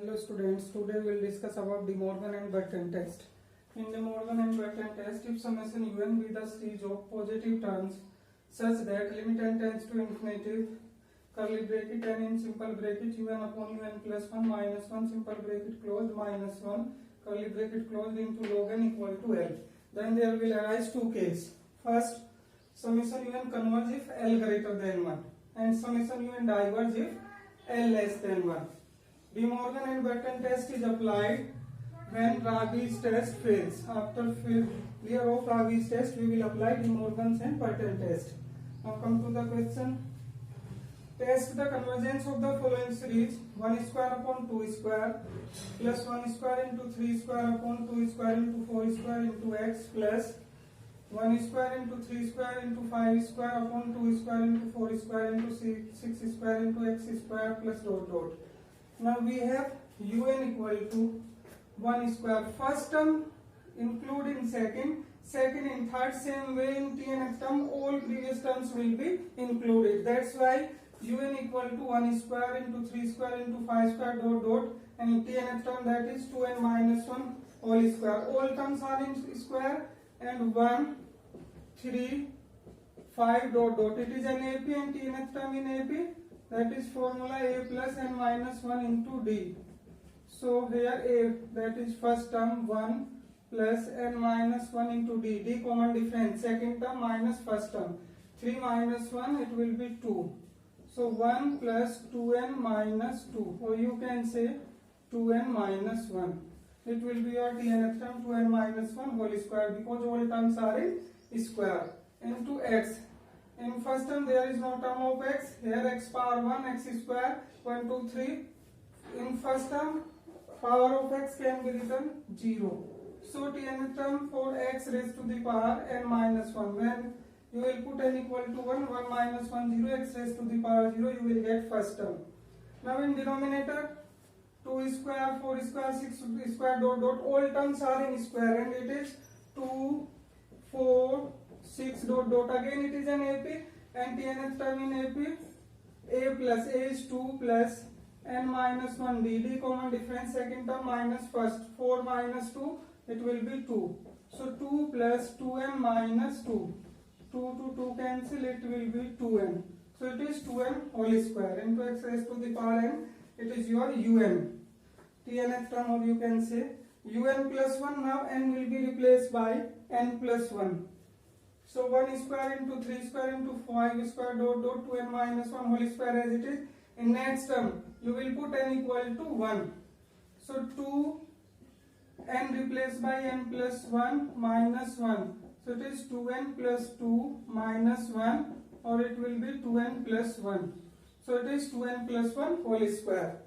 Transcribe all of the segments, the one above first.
Hello students, today we will discuss about De Morgan and Burton test. In De Morgan and Burton test, if summation un be the series of positive terms such that limit n tends to infinity, curly bracket n in simple bracket un upon un plus 1 minus 1 simple bracket closed minus 1 curly bracket closed into log n equal to L. Then there will arise two cases. First, summation un converge if L greater than 1 and summation un diverge if L less than 1. De Morgan and Burton test is applied when Rabi's test fails. After failure of Rabi's test, we will apply De Morgan's and Burton test. Now come to the question. Test the convergence of the following series: 1 square upon 2 square plus 1 square into 3 square upon 2 square into 4 square into x plus 1 square into 3 square into 5 square upon 2 square into 4 square into 6 square into x square plus dot dot. Now we have un equal to 1 square. First term include in second in third, same way in t and x term all previous terms will be included. That's why un equal to 1 square into 3 square into 5 square dot dot, and in t and x term that is 2n minus 1 whole square. All terms are in square and 1, 3, 5 dot dot. It is an AP and t and x term in AP. That is formula a plus n minus 1 into d. So here a, that is first term 1 plus n minus 1 into d. D common difference. Second term minus first term. 3 minus 1 it will be 2. So 1 plus 2n minus 2. Or you can say 2n minus 1. It will be your t and x term 2n minus 1 whole square because all terms are in square into x. In first term there is no term of x. Here x power 1 x square 1 2 3. In first term power of x can be written 0. So t nth term for x raised to the power n minus 1. When you will put n equal to 1, 1 minus 1 0, x raised to the power 0, you will get first term. Now in denominator 2 square 4 square 6 square dot dot, all terms are in square and it is 2 4 6 dot dot. Again it is an AP and t nth term in AP. A plus a is 2 plus n minus 1 d. D common difference. Second term minus first. 4 minus 2 it will be 2. So 2 plus 2n minus 2. 2 to 2 cancel, it will be 2n. So it is 2n whole square into x raised to the power n. It is your un. T nth term, or you can say un plus 1. Now n will be replaced by n plus 1. So 1 square into 3 square into 5 square dot dot 2n minus 1 whole square as it is. In next term you will put n equal to 1. So 2 n replaced by n plus 1 minus 1. So it is 2n plus 2 minus 1, or it will be 2n plus 1. So it is 2n plus 1 whole square.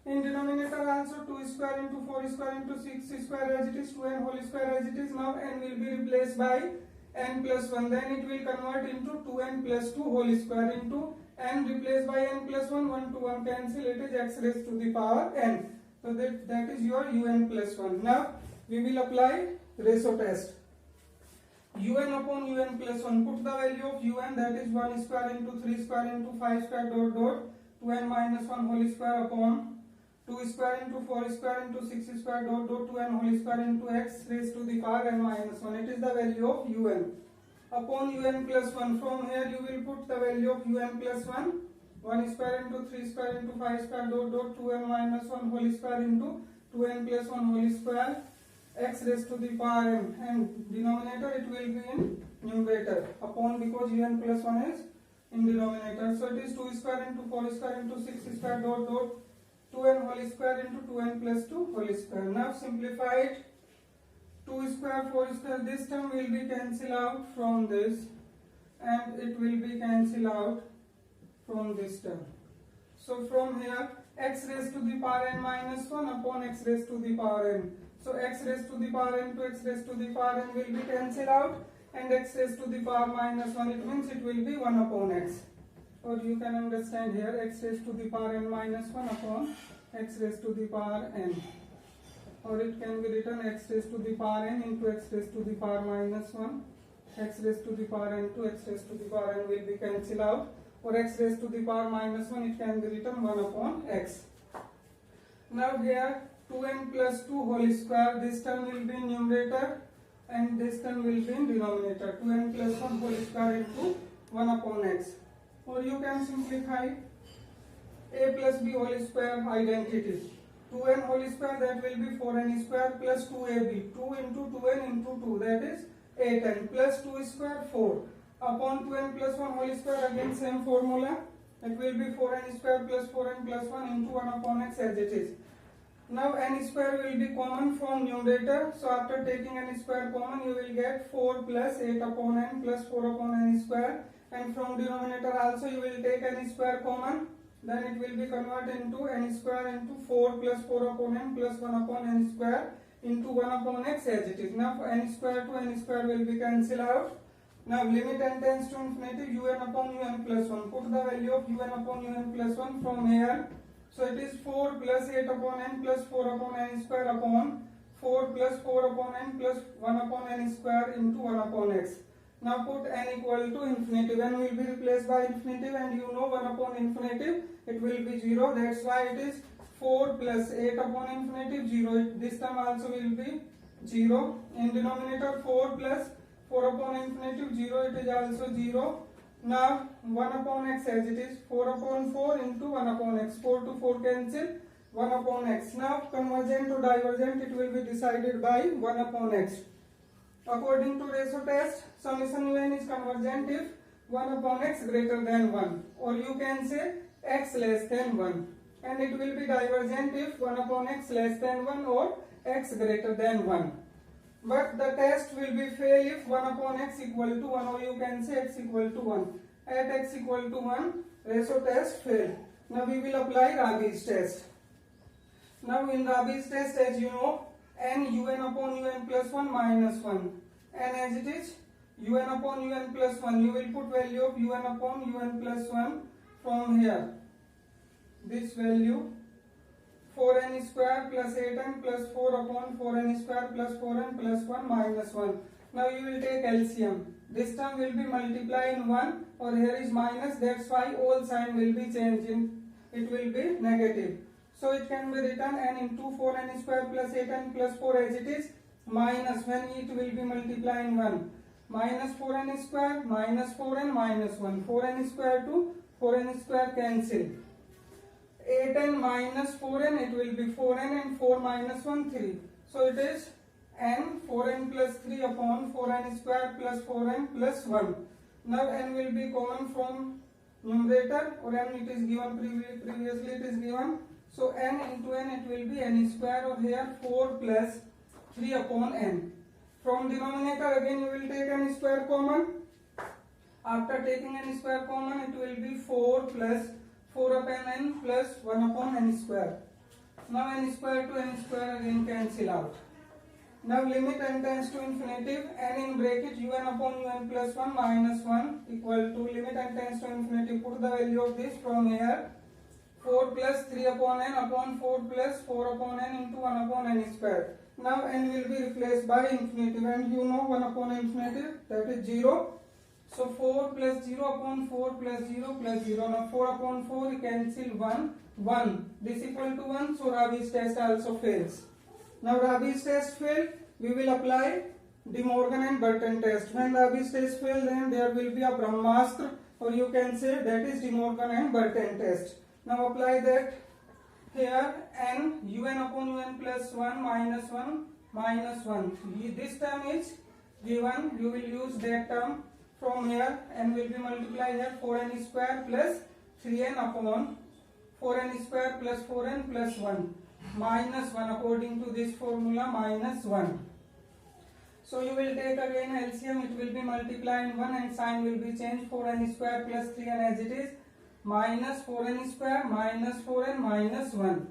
In denominator also 2 square into 4 square into 6 square as it is, 2n whole square as it is. Now n will be replaced by n plus 1, then it will convert into 2n plus 2 whole square into n replaced by n plus 1, 1 to 1 cancel, it is x raised to the power n. So that is your un plus 1. Now we will apply ratio test. Un upon un plus 1, put the value of un, that is 1 square into 3 square into 5 square dot dot 2n minus 1 whole square upon 2 square into 4 square into 6 square dot dot 2n whole square into x raised to the power n minus 1. It is the value of un. Upon un plus 1, from here you will put the value of un plus 1. 1 square into 3 square into 5 square dot dot 2n minus 1 whole square into 2n plus 1 whole square x raised to the power n, and denominator it will be in numerator upon, because un plus 1 is in denominator. So it is 2 square into 4 square into 6 square dot dot 2n whole square into 2n plus 2 whole square. Now simplify it. 2 square 4 square, this term will be cancelled out from this and it will be cancelled out from this term. So from here x raised to the power n minus 1 upon x raised to the power n. So x raised to the power n to x raised to the power n will be cancelled out, and x raised to the power minus 1, it means it will be 1 upon x. Or you can understand here x raised to the power n minus 1 upon x raised to the power n. Or it can be written x raised to the power n into x raised to the power minus 1. X raised to the power n to x raised to the power n will be cancelled out. Or x raised to the power minus 1, it can be written 1 upon x. Now here 2n plus 2 whole square, this term will be in numerator and this term will be in denominator. 2n plus 1 whole square into 1 upon x. Or you can simplify a plus b whole square identity. 2n whole square, that will be 4n square plus 2ab. 2 into 2n into 2, that is 8n plus 2 square 4 upon 2n plus 1 whole square, again same formula. It will be 4n square plus 4n plus 1 into 1 upon x as it is. Now n square will be common from numerator. So after taking n square common, you will get 4 plus 8 upon n plus 4 upon n square. And from denominator also you will take n square common. Then it will be converted into n square into 4 plus 4 upon n plus 1 upon n square into 1 upon x as it is. Now n square to n square will be cancelled out. Now limit n tends to infinity, un upon un plus 1. Put the value of un upon un plus 1 from here. So it is 4 plus 8 upon n plus 4 upon n square upon 4 plus 4 upon n plus 1 upon n square into 1 upon x. Now put n equal to infinitive. N will be replaced by infinitive, and you know 1 upon infinitive, it will be 0. That's why it is 4 plus 8 upon infinitive 0. This term also will be 0. In denominator 4 plus 4 upon infinitive 0, it is also 0. Now 1 upon x as it is, 4 upon 4 into 1 upon x. 4 to 4 cancel, 1 upon x. Now convergent to divergent, it will be decided by 1 upon x. According to ratio test, summation un is convergent if 1 upon x greater than 1, or you can say x less than 1. And it will be divergent if 1 upon x less than 1 or x greater than 1. But the test will be fail if 1 upon x equal to 1, or you can say x equal to 1. At x equal to 1, ratio test fail. Now we will apply Rabi's test. Now in Rabi's test, as you know, n un upon un plus 1 minus 1. And as it is un upon un plus 1, you will put value of un upon un plus 1 from here. This value 4n square plus 8n plus 4 upon 4n square plus 4n plus 1 minus 1. Now you will take LCM. This term will be multiplied in 1, or here is minus, that's why all sign will be changing. It will be negative. So it can be written n into 4n square plus 8n plus 4 as it is, minus when it will be multiplied in 1. Minus 4n square minus 4n minus 1. 4n square to 4n square cancel. 8n minus 4n, it will be 4n, and 4 minus 1 3. So it is n 4n plus 3 upon 4n square plus 4n plus 1. Now n will be common from numerator, or n it is given previously it is given. So n into n, it will be n square, or here 4 plus 3 upon n. From denominator again you will take n square common. After taking n square common, it will be 4 plus 4 upon n plus 1 upon n square. Now n square to n square again cancel out. Now limit n tends to infinitive, n in bracket un upon un plus 1 minus 1 equal to limit n tends to infinity. Put the value of this from here. 4 plus 3 upon n upon 4 plus 4 upon n into 1 upon n square. Now n will be replaced by infinitive, and you know 1 upon infinitive, that is 0. So 4 plus 0 upon 4 plus 0 plus 0. Now 4 upon 4 cancel 1, 1. This equal to 1, so Rabi's test also fails. Now Rabi's test failed, we will apply De Morgan and Burton test. When Rabi's test failed, then there will be a Brahmastra, or you can say that is De Morgan and Burton test. Now apply that here, n un upon un plus 1 minus 1 minus 1. This term is given, you will use that term from here, and will be multiplied here 4n square plus 3n upon 4n square plus 4n plus 1 minus 1, according to this formula, minus 1. So you will take again LCM, it will be multiplied in 1, and sign will be changed. 4n square plus 3n as it is, minus 4n square minus 4n minus 1.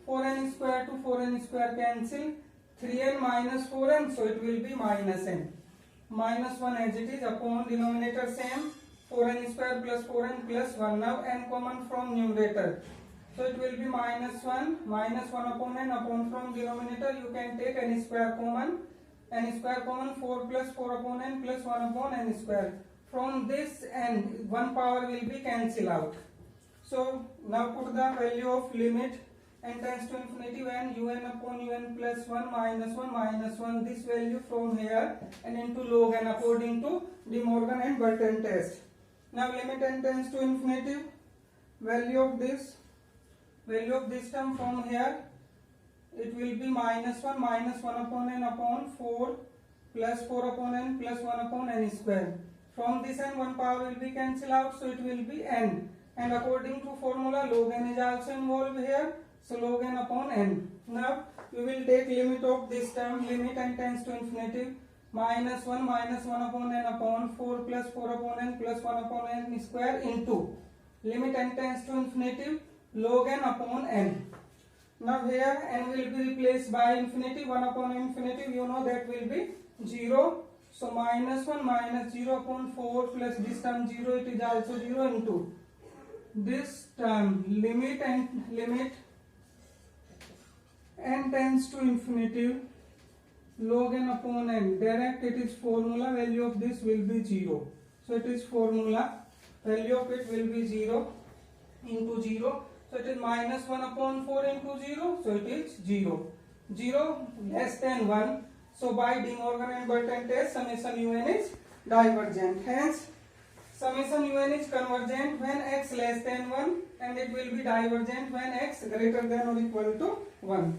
4n square to 4n square cancel, 3n minus 4n, so it will be minus n. Minus 1 as it is, upon denominator same, 4n square plus 4n plus 1. Now n common from numerator, so it will be minus 1 upon n, upon from denominator you can take n square common. N square common, 4 plus 4 upon n plus 1 upon n square. From this n, 1 power will be cancelled out. So now put the value of limit n tends to infinity when un upon un plus 1 minus 1 this value from here and into log n according to De Morgan and Burton test. Now limit n tends to infinity, value of this term from here, it will be minus 1 upon n upon 4 plus 4 upon n plus 1 upon n square. From this n one power will be cancelled out, so it will be n, and according to formula log n is also involved here, so log n upon n. Now we will take limit of this term, limit n tends to infinity, minus 1 upon n upon 4 plus 4 upon n plus 1 upon n square into limit n tends to infinity log n upon n. Now here n will be replaced by infinity, 1 upon infinity you know that will be 0. So minus 1 minus 0 upon 4 plus this term 0, it is also 0 into this term limit n tends to infinity log n upon n. Direct it is formula, value of this will be 0. So it is formula, value of it will be 0 into 0. So it is minus 1 upon 4 into 0. So it is 0. 0 less than 1. So by De Morgan and Burton test, summation un is divergent. Hence, summation un is convergent when x less than 1 and it will be divergent when x greater than or equal to 1.